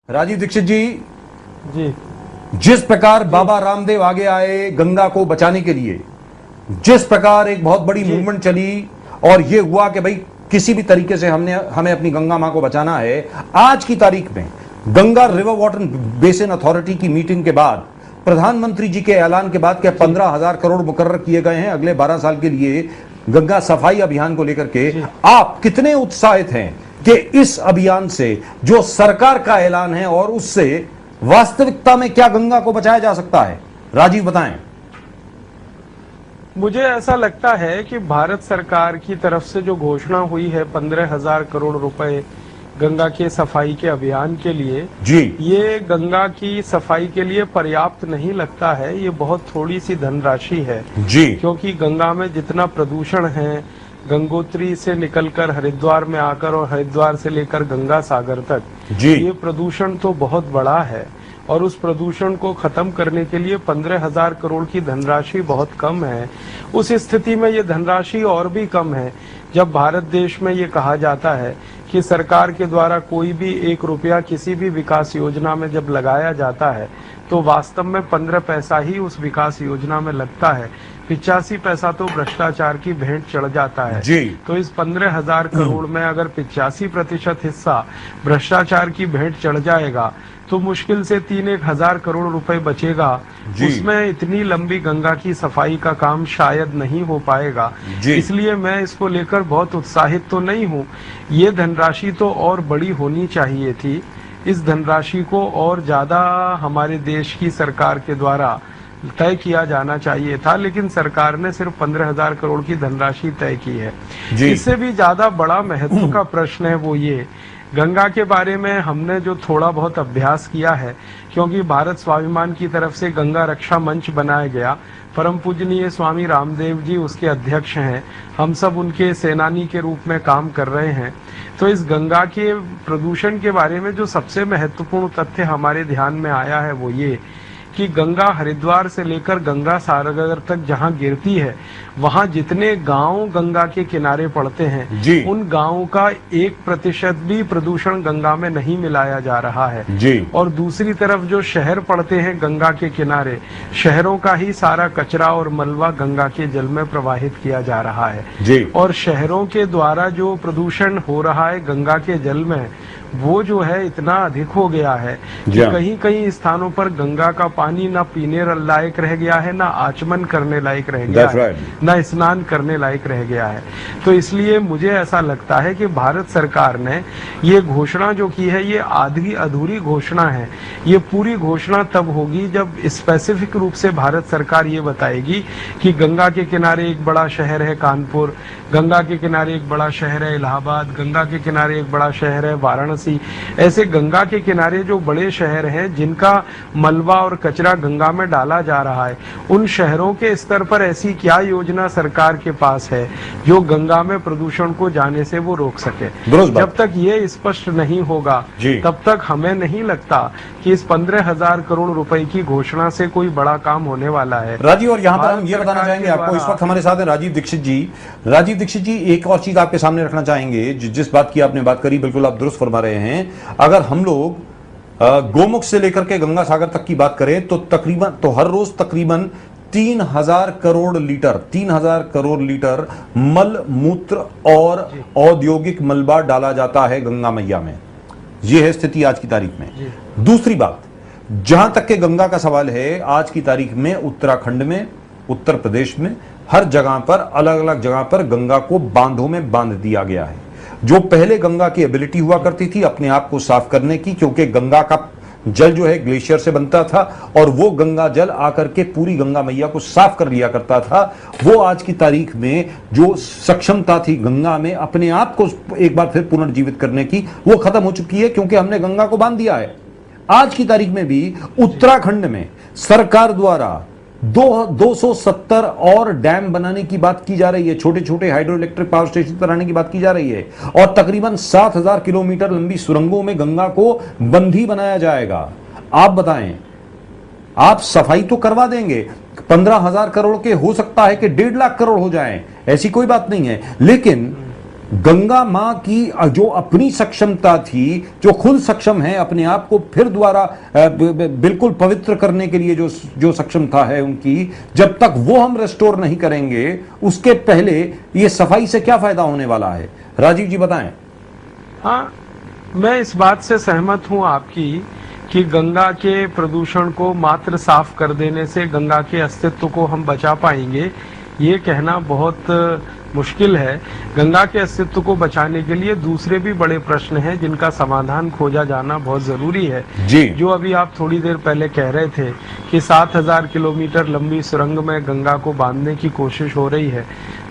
राजीव दीक्षित जी, जी जिस प्रकार बाबा रामदेव आगे आए गंगा को बचाने के लिए, जिस प्रकार एक बहुत बड़ी मूवमेंट चली और यह हुआ कि भाई किसी भी तरीके से हमें अपनी गंगा मां को बचाना है। आज की तारीख में Ganga river water basin authority की मीटिंग के बाद, प्रधानमंत्री जी के ऐलान के बाद 15,000 करोड़ मुकर्रर किए गए हैं अगले 12 साल के लिए गंगा सफाई अभियान को लेकर के। आप कितने उत्साहित हैं कि इस अभियान से जो सरकार का ऐलान है और उससे वास्तविकता में क्या गंगा को बचाया जा सकता है? राजीव बताएं। मुझे ऐसा लगता है कि भारत सरकार की तरफ से जो घोषणा हुई है 15,000 करोड़ रुपए गंगा के सफाई के अभियान के लिए, जी, ये गंगा की सफाई के लिए पर्याप्त नहीं लगता है। ये बहुत थोड़ी सी धनराशि है जी, क्योंकि गंगा में जितना प्रदूषण है, गंगोत्री से निकलकर हरिद्वार में आकर और हरिद्वार से लेकर गंगा सागर तक, जी, ये प्रदूषण तो बहुत बड़ा है और उस प्रदूषण को खत्म करने के लिए 15,000 करोड़ की धनराशि बहुत कम है। उस स्थिति में ये धनराशि और भी कम है जब भारत देश में ये कहा जाता है कि सरकार के द्वारा कोई भी 1 रुपया किसी भी विकास योजना में जब लगाया जाता है तो वास्तव में 15 पैसा ही उस विकास योजना में लगता है, 85 पैसा तो भ्रष्टाचार की भेंट चढ़ जाता है। जी। तो इस 15,000 करोड़ में अगर 85% हिस्सा भ्रष्टाचार की भेंट चढ़ जाएगा तो मुश्किल से 3-1 करोड़ रुपए बचेगा। उसमें इतनी लंबी गंगा की सफाई का काम शायद नहीं हो पाएगा। इसलिए मैं इसको लेकर बहुत उत्साहित तो नहीं हूँ। ये धनराशि तो और बड़ी होनी चाहिए थी। इस धनराशि को और ज्यादा हमारे देश की सरकार के द्वारा तय किया जाना चाहिए था, लेकिन सरकार ने सिर्फ 15,000 करोड़ की धनराशि तय की है। इससे भी ज्यादा बड़ा महत्व का प्रश्न है वो ये, गंगा के बारे में हमने जो थोड़ा बहुत अभ्यास किया है, क्योंकि भारत स्वाभिमान की तरफ से गंगा रक्षा मंच बनाया गया, परम पूजनीय स्वामी रामदेव जी उसके अध्यक्ष हैं, हम सब उनके सेनानी के रूप में काम कर रहे हैं। तो इस गंगा के प्रदूषण के बारे में जो सबसे महत्वपूर्ण तथ्य हमारे ध्यान में आया है वो ये कि गंगा हरिद्वार से लेकर गंगा सागर तक जहाँ गिरती है, वहाँ जितने गांव गंगा के किनारे पड़ते हैं, उन गांवों का 1% भी प्रदूषण गंगा में नहीं मिलाया जा रहा है। और दूसरी तरफ जो शहर पड़ते हैं गंगा के किनारे, शहरों का ही सारा कचरा और मलबा गंगा के जल में प्रवाहित किया जा रहा है। और शहरों के द्वारा जो प्रदूषण हो रहा है गंगा के जल में, वो जो है इतना अधिक हो गया है कि कहीं कहीं स्थानों पर गंगा का पानी ना पीने लायक रह गया है, ना आचमन करने लायक रह गया है, ना स्नान करने लायक रह गया है। तो इसलिए मुझे ऐसा लगता है कि भारत सरकार ने ये घोषणा जो की है ये आधी अधूरी घोषणा है। ये पूरी घोषणा तब होगी जब स्पेसिफिक रूप से भारत सरकार ये बताएगी कि गंगा के किनारे एक बड़ा शहर है कानपुर, गंगा के किनारे एक बड़ा शहर है इलाहाबाद, गंगा के किनारे एक बड़ा शहर है वाराणसी। ऐसे गंगा के किनारे जो बड़े शहर हैं जिनका मलबा और कचरा गंगा में डाला जा रहा है, उन शहरों के स्तर पर ऐसी क्या योजना सरकार के पास है जो गंगा में प्रदूषण को जाने से वो रोक सके। जब तक ये स्पष्ट नहीं होगा तब तक हमें नहीं लगता कि इस 15,000 करोड़ रुपए की घोषणा से कोई बड़ा काम होने वाला है। राजीव, और यहाँ पर हम ये बताना चाहेंगे आपको, इस वक्त हमारे साथ हैं राजीव दीक्षित जी। राजीव दीक्षित जी, एक और चीज आपके सामने रखना चाहेंगे, जिस बात की आपने बात करी बिल्कुल आप दुरुस्त फरमा रहे हैं। अगर हम लोग गोमुख से लेकर के गंगा सागर तक की बात करें तो हर रोज तकरीबन 3,000 करोड़ लीटर मल मूत्र और औद्योगिक मलबा डाला जाता है गंगा मैया में। यह है स्थिति आज की तारीख में। दूसरी बात, जहां तक के गंगा का सवाल है, आज की तारीख में उत्तराखंड में, उत्तर प्रदेश में हर जगह पर, अलग अलग जगह पर गंगा को बांधों में बांध दिया गया है। जो पहले गंगा की एबिलिटी हुआ करती थी अपने आप को साफ करने की, क्योंकि गंगा का जल जो है ग्लेशियर से बनता था और वो गंगा जल आकर के पूरी गंगा मैया को साफ कर लिया करता था, वो आज की तारीख में जो सक्षमता थी गंगा में अपने आप को एक बार फिर पुनर्जीवित करने की, वो खत्म हो चुकी है क्योंकि हमने गंगा को बांध दिया है। आज की तारीख में भी उत्तराखंड में सरकार द्वारा 270 और डैम बनाने की बात की जा रही है, छोटे छोटे हाइड्रो इलेक्ट्रिक पावर स्टेशन बनाने की बात की जा रही है, और तकरीबन 7,000 किलोमीटर लंबी सुरंगों में गंगा को बंधी बनाया जाएगा। आप बताएं, आप सफाई तो करवा देंगे, 15,000 करोड़ के हो सकता है कि 1.5 लाख करोड़ हो जाएं, ऐसी कोई बात नहीं है, लेकिन गंगा मां की जो अपनी सक्षमता थी, जो खुद सक्षम है अपने आप को फिर दोबारा बिल्कुल पवित्र करने के लिए जो सक्षमता है उनकी, जब तक वो हम रेस्टोर नहीं करेंगे उसके पहले ये सफाई से क्या फायदा होने वाला है? राजीव जी बताएं। हाँ, मैं इस बात से सहमत हूं आपकी कि गंगा के प्रदूषण को मात्र साफ कर देने से गंगा के अस्तित्व को हम बचा पाएंगे, ये कहना बहुत मुश्किल है। गंगा के अस्तित्व को बचाने के लिए दूसरे भी बड़े प्रश्न हैं जिनका समाधान खोजा जाना बहुत जरूरी है जी। जो अभी आप थोड़ी देर पहले कह रहे थे कि 7,000 किलोमीटर लंबी सुरंग में गंगा को बांधने की कोशिश हो रही है,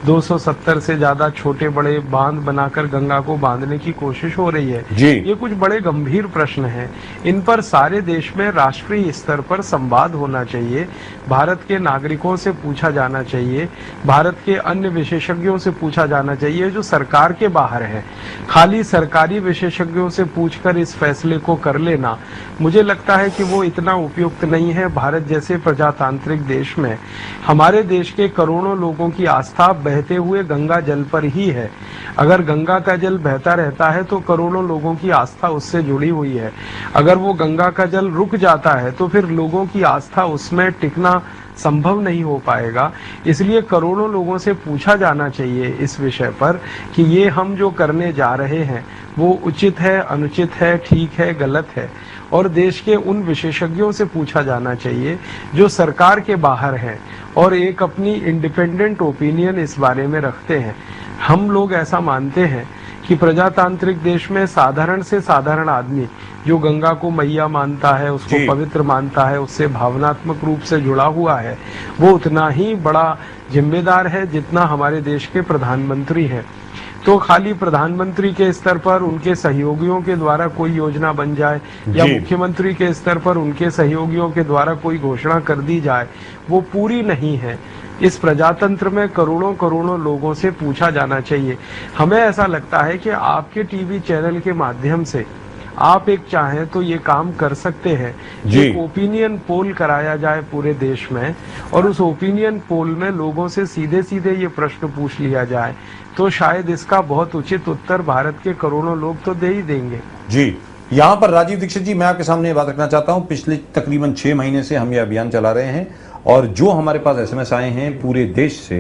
270 से ज्यादा छोटे बड़े बांध बनाकर गंगा को बांधने की कोशिश हो रही है जी। ये कुछ बड़े गंभीर प्रश्न हैं। इन पर सारे देश में राष्ट्रीय स्तर पर संवाद होना चाहिए, भारत के नागरिकों से पूछा जाना चाहिए, भारत के अन्य विशेषज्ञों से पूछा जाना चाहिए जो सरकार के बाहर है। खाली सरकारी विशेषज्ञों से पूछकर इस फैसले को कर लेना मुझे लगता है कि वो इतना उपयुक्त नहीं है। भारत जैसे प्रजातांत्रिक देश में हमारे देश के करोड़ों लोगों की आस्था बहते हुए गंगा जल पर ही है। अगर गंगा का जल बहता रहता है तो करोड़ों लोगों की आस्था उससे जुड़ी हुई है। अगर वो गंगा का जल रुक जाता है तो फिर लोगों की आस्था उसमें टिकना संभव नहीं हो पाएगा। इसलिए करोड़ों लोगों से पूछा जाना चाहिए इस विषय पर कि ये हम जो करने जा रहे हैं वो उचित है, अनुचित है, ठीक है, गलत है। और देश के उन विशेषज्ञों से पूछा जाना चाहिए जो सरकार के बाहर हैं और एक अपनी इंडिपेंडेंट ओपिनियन इस बारे में रखते हैं। हम लोग ऐसा मानते हैं कि प्रजातांत्रिक देश में साधारण से साधारण आदमी जो गंगा को मैया मानता है, उसको पवित्र मानता है, उससे भावनात्मक रूप से जुड़ा हुआ है, वो उतना ही बड़ा जिम्मेदार है जितना हमारे देश के प्रधानमंत्री हैं। तो खाली प्रधानमंत्री के स्तर पर उनके सहयोगियों के द्वारा कोई योजना बन जाए या मुख्यमंत्री के स्तर पर उनके सहयोगियों के द्वारा कोई घोषणा कर दी जाए, वो पूरी नहीं है। इस प्रजातंत्र में करोड़ों करोड़ों लोगों से पूछा जाना चाहिए। हमें ऐसा लगता है कि आपके टीवी चैनल के माध्यम से आप एक चाहें तो ये काम कर सकते हैं, एक ओपिनियन पोल कराया जाए पूरे देश में और उस ओपिनियन पोल में लोगों से सीधे सीधे ये प्रश्न पूछ लिया जाए तो शायद इसका बहुत उचित उत्तर भारत के करोड़ों लोग तो दे ही देंगे। जी, यहाँ पर राजीव दीक्षित जी, मैं आपके सामने ये बात रखना चाहता हूँ। पिछले तकरीबन 6 महीने से हम ये अभियान चला रहे हैं और जो हमारे पास SMS आए हैं पूरे देश से,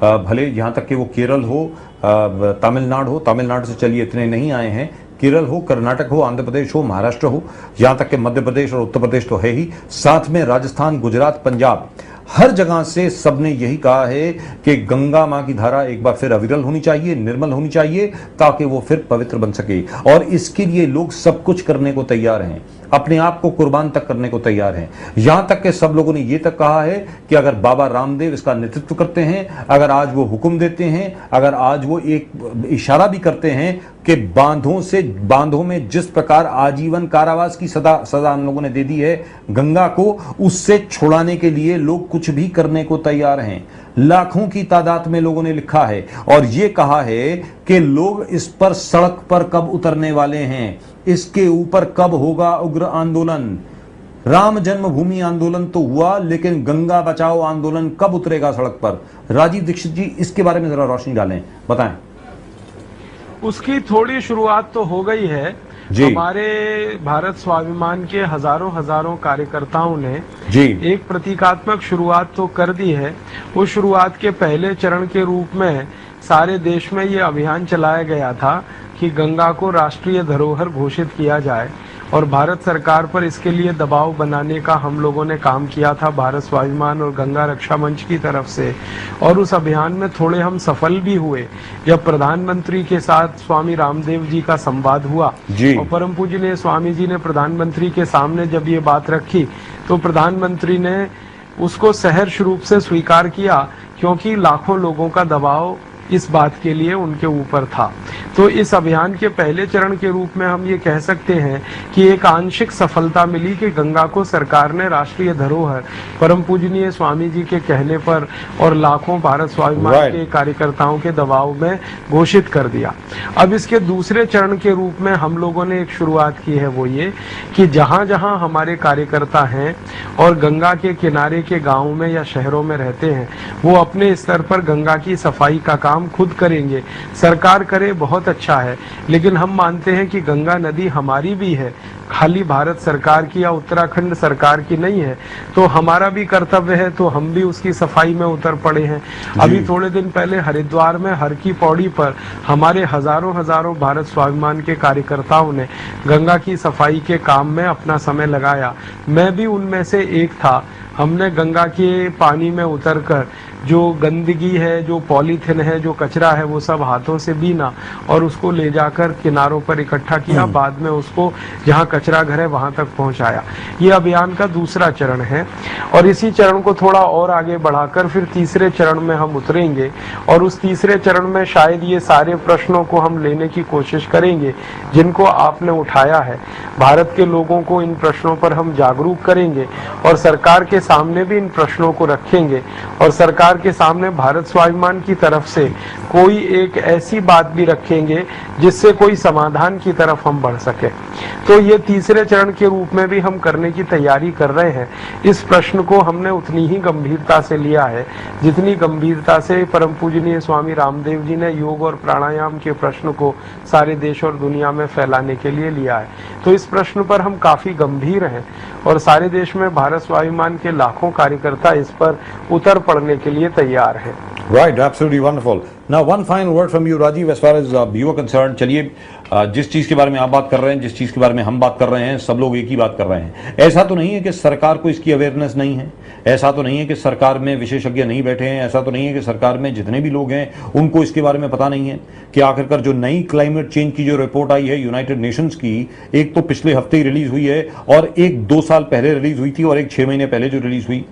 भले यहाँ तक कि वो केरल हो, तमिलनाडु से चलिए इतने नहीं आए हैं, केरल हो, कर्नाटक हो, आंध्र प्रदेश हो, महाराष्ट्र हो, यहाँ तक कि मध्य प्रदेश और उत्तर प्रदेश तो है ही, साथ में राजस्थान, गुजरात, पंजाब, हर जगह से सबने यही कहा है कि गंगा मां की धारा एक बार फिर अविरल होनी चाहिए, निर्मल होनी चाहिए, ताकि वो फिर पवित्र बन सके। और इसके लिए लोग सब कुछ करने को तैयार हैं, अपने आप को कुर्बान तक करने को तैयार हैं। यहां तक कि सब लोगों ने ये तक कहा है कि अगर बाबा रामदेव इसका नेतृत्व करते हैं, अगर आज वो हुक्म देते हैं, अगर आज वो एक इशारा भी करते हैं कि बांधों में जिस प्रकार आजीवन कारावास की सजा हम लोगों ने दे दी है गंगा को, उससे छुड़ाने के लिए लोग कुछ भी करने को तैयार हैं। लाखों की तादाद में लोगों ने लिखा है और ये कहा है कि लोग इस पर सड़क पर कब उतरने वाले हैं, इसके ऊपर कब होगा उग्र आंदोलन। राम जन्मभूमि आंदोलन तो हुआ, लेकिन गंगा बचाओ आंदोलन कब उतरेगा सड़क पर? राजीव दीक्षित जी, इसके बारे में जरा रोशनी डालें, बताएं। उसकी थोड़ी शुरुआत तो हो गई है। हमारे भारत स्वाभिमान के हजारों कार्यकर्ताओं ने एक प्रतीकात्मक शुरुआत तो कर दी है। उस शुरुआत के पहले चरण के रूप में सारे देश में ये अभियान चलाया गया था कि गंगा को राष्ट्रीय धरोहर घोषित किया जाए और भारत सरकार पर इसके लिए दबाव बनाने का हम लोगों ने काम किया था भारत स्वाभिमान और गंगा रक्षा मंच की तरफ से। और उस अभियान में थोड़े हम सफल भी हुए। जब प्रधानमंत्री के साथ स्वामी रामदेव जी का संवाद हुआ और परम पूजनीय स्वामी जी ने प्रधानमंत्री के सामने जब ये बात रखी तो प्रधानमंत्री ने उसको सहर्ष रूप से स्वीकार किया, क्योंकि लाखों लोगों का दबाव इस बात के लिए उनके ऊपर था। तो इस अभियान के पहले चरण के रूप में हम ये कह सकते हैं कि एक आंशिक सफलता मिली कि गंगा को सरकार ने राष्ट्रीय धरोहर परम पूजनीय स्वामी जी के कहने पर और लाखों भारत स्वाभिमान के कार्यकर्ताओं के दबाव में घोषित कर दिया। अब इसके दूसरे चरण के रूप में हम लोगों ने एक शुरुआत की है, वो ये कि जहां जहां हमारे कार्यकर्ता हैं और गंगा के किनारे के गाँव में या शहरों में रहते हैं, वो अपने स्तर पर गंगा की सफाई का काम काम खुद करेंगे, सरकार करे बहुत अच्छा है, लेकिन हम मानते हैं कि गंगा नदी हमारी भी है, खाली भारत सरकार की या उत्तराखंड सरकार की नहीं है। तो हमारा भी कर्तव्य है, तो हम भी उसकी सफाई में उतर पड़े हैं। अभी थोड़े दिन पहले हरिद्वार में हर की पौड़ी पर हमारे हजारों हजारों भारत स्वाभिमान के कार्यकर्ताओं ने गंगा की सफाई के काम में अपना समय लगाया। मैं भी उनमें से एक था। हमने गंगा के पानी में उतरकर जो गंदगी है, जो पॉलीथिन है, जो कचरा है, वो सब हाथों से बीना और उसको ले जाकर किनारों पर इकट्ठा किया। बाद में उसको जहाँ कचरा घर है वहां तक पहुंचाया। ये अभियान का दूसरा चरण है और इसी चरण को थोड़ा और आगे बढ़ाकर फिर तीसरे चरण में हम उतरेंगे और उस तीसरे चरण में शायद ये सारे प्रश्नों को हम लेने की कोशिश करेंगे जिनको आपने उठाया है। भारत के लोगों को इन प्रश्नों पर हम जागरूक करेंगे और सरकार के सामने भी इन प्रश्नों को रखेंगे और सरकार के सामने भारत स्वाभिमान की तरफ से कोई एक ऐसी बात भी रखेंगे जिससे कोई समाधान की तरफ हम बढ़ सके। तो ये तीसरे चरण के रूप में भी हम करने की तैयारी कर रहे हैं। इस प्रश्न को हमने उतनी ही गंभीरता से लिया है जितनी गंभीरता से परम पूजनीय स्वामी रामदेव जी ने योग और प्राणायाम के प्रश्न को सारे देश और दुनिया में फैलाने के लिए लिया है। तो इस प्रश्न पर हम काफी गंभीर हैं और सारे देश में भारत स्वाभिमान के लाखों कार्यकर्ता इस पर उतर पड़ने के लिए तैयार हैं। Right, absolutely wonderful. Now, one final word from you, Rajiv, as far as you are concerned. चलिए, जिस चीज के बारे में आप बात कर रहे हैं, जिस चीज के बारे में हम बात कर रहे हैं, सब लोग एक ही बात कर रहे हैं। ऐसा तो नहीं है कि सरकार को इसकी अवेयरनेस नहीं है, ऐसा तो नहीं है कि सरकार में विशेषज्ञ नहीं बैठे हैं, ऐसा तो नहीं है कि सरकार में जितने भी लोग हैं उनको इसके बारे में पता नहीं है कि आखिरकार जो नई क्लाइमेट चेंज की जो रिपोर्ट आई है यूनाइटेड नेशंस की, एक तो पिछले हफ्ते ही रिलीज हुई है और एक 2 साल पहले रिलीज हुई थी और एक 6 महीने पहले जो रिलीज हुई।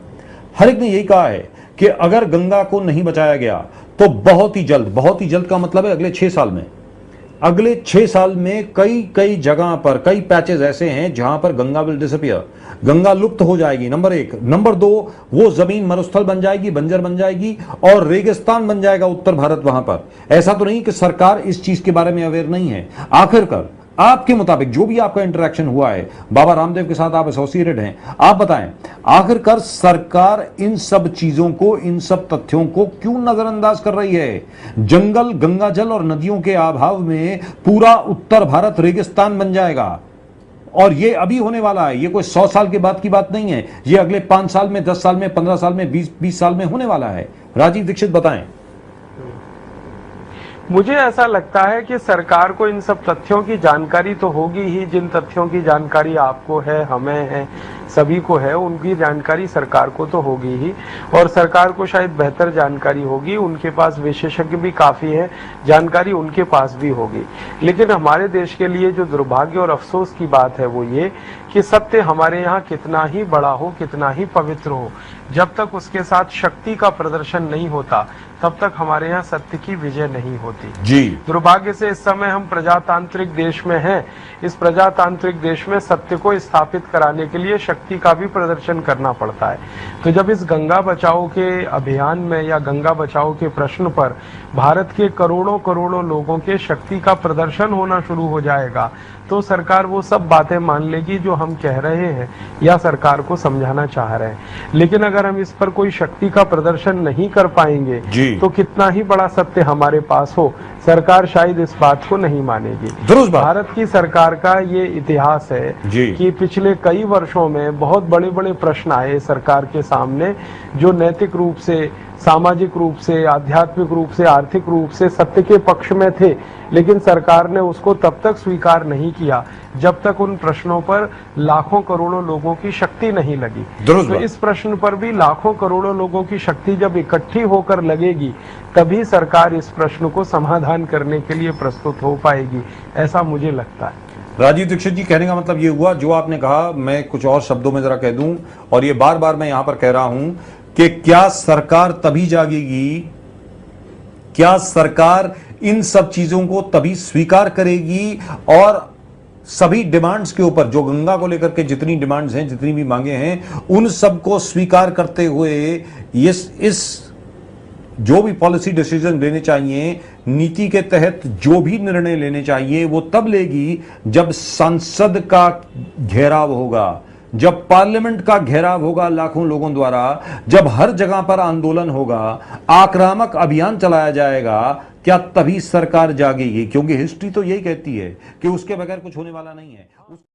हर एक ने यही कहा है कि अगर गंगा को नहीं बचाया गया तो बहुत ही जल्द का मतलब है अगले 6 साल में, अगले 6 साल में कई जगह पर कई पैचेस ऐसे हैं जहां पर गंगा विल डिसअपियर, गंगा लुप्त हो जाएगी। नंबर 1। नंबर 2, वो जमीन मरुस्थल बन जाएगी, बंजर बन जाएगी और रेगिस्तान बन जाएगा उत्तर भारत वहां पर। ऐसा तो नहीं कि सरकार इस चीज के बारे में अवेयर नहीं है। आखिरकार आपके मुताबिक जो भी आपका इंटरेक्शन हुआ है, बाबा रामदेव के साथ आप एसोसिएटेड हैं, आप बताएं आखिरकार सरकार इन सब चीजों को, इन सब तथ्यों को क्यों नजरअंदाज कर रही है? जंगल, गंगा जल और नदियों के अभाव में पूरा उत्तर भारत रेगिस्तान बन जाएगा और ये अभी होने वाला है। ये कोई 100 साल के बाद की बात नहीं है, ये अगले 5 साल में, 10 साल में, 15 साल में, 20 साल में होने वाला है। राजीव दीक्षित बताएं। मुझे ऐसा लगता है कि सरकार को इन सब तथ्यों की जानकारी तो होगी ही, जिन तथ्यों की जानकारी आपको है, हमें है, सभी को है, उनकी जानकारी सरकार को तो होगी ही और सरकार को शायद बेहतर जानकारी होगी, उनके पास विशेषज्ञ भी काफी है, जानकारी उनके पास भी होगी। लेकिन हमारे देश के लिए जो दुर्भाग्य और अफसोस की बात है वो ये कि सत्य हमारे यहाँ कितना ही बड़ा हो, कितना ही पवित्र हो, जब तक उसके साथ शक्ति का प्रदर्शन नहीं होता तब तक हमारे यहाँ सत्य की विजय नहीं होती जी। दुर्भाग्य से इस समय हम प्रजातांत्रिक देश में हैं। इस प्रजातांत्रिक देश में सत्य को स्थापित कराने के लिए शक्ति का भी प्रदर्शन करना पड़ता है। तो जब इस गंगा बचाओ के अभियान में या गंगा बचाओ के प्रश्न पर भारत के करोड़ों करोड़ों लोगों के शक्ति का प्रदर्शन होना शुरू हो जाएगा तो सरकार वो सब बातें मान लेगी जो हम कह रहे हैं या सरकार को समझाना चाह रहे हैं। लेकिन अगर हम इस पर कोई शक्ति का प्रदर्शन नहीं कर पाएंगे तो कितना ही बड़ा सत्य हमारे पास हो, सरकार शायद इस बात को नहीं मानेगी। भारत की सरकार का ये इतिहास है कि पिछले कई वर्षों में बहुत बड़े बड़े प्रश्न आए सरकार के सामने जो नैतिक रूप से, सामाजिक रूप से, आध्यात्मिक रूप से, आर्थिक रूप से सत्य के पक्ष में थे, लेकिन सरकार ने उसको तब तक स्वीकार नहीं किया जब तक उन प्रश्नों पर लाखों करोड़ों लोगों की शक्ति नहीं लगी। तो इस प्रश्न पर भी लाखों करोड़ों लोगों की शक्ति जब इकट्ठी होकर लगेगी तभी सरकार इस प्रश्न को समाधान करने के लिए प्रस्तुत हो पाएगी, ऐसा मुझे लगता है। राजीव दीक्षित जी, कहने का मतलब ये हुआ जो आपने कहा, मैं कुछ और शब्दों में जरा कह दूं और ये बार बार मैं यहां पर कह रहा हूं कि क्या सरकार तभी जागेगी, क्या सरकार इन सब चीजों को तभी स्वीकार करेगी और सभी डिमांड्स के ऊपर, जो गंगा को लेकर के जितनी डिमांड्स हैं, जितनी भी मांगे हैं, उन सब को स्वीकार करते हुए इस जो भी पॉलिसी डिसीजन लेने चाहिए, नीति के तहत जो भी निर्णय लेने चाहिए, वो तब लेगी जब संसद का घेराव होगा, जब पार्लियामेंट का घेराव होगा लाखों लोगों द्वारा, जब हर जगह पर आंदोलन होगा, आक्रामक अभियान चलाया जाएगा, क्या तभी सरकार जागेगी? क्योंकि हिस्ट्री तो यही कहती है कि उसके बगैर कुछ होने वाला नहीं है।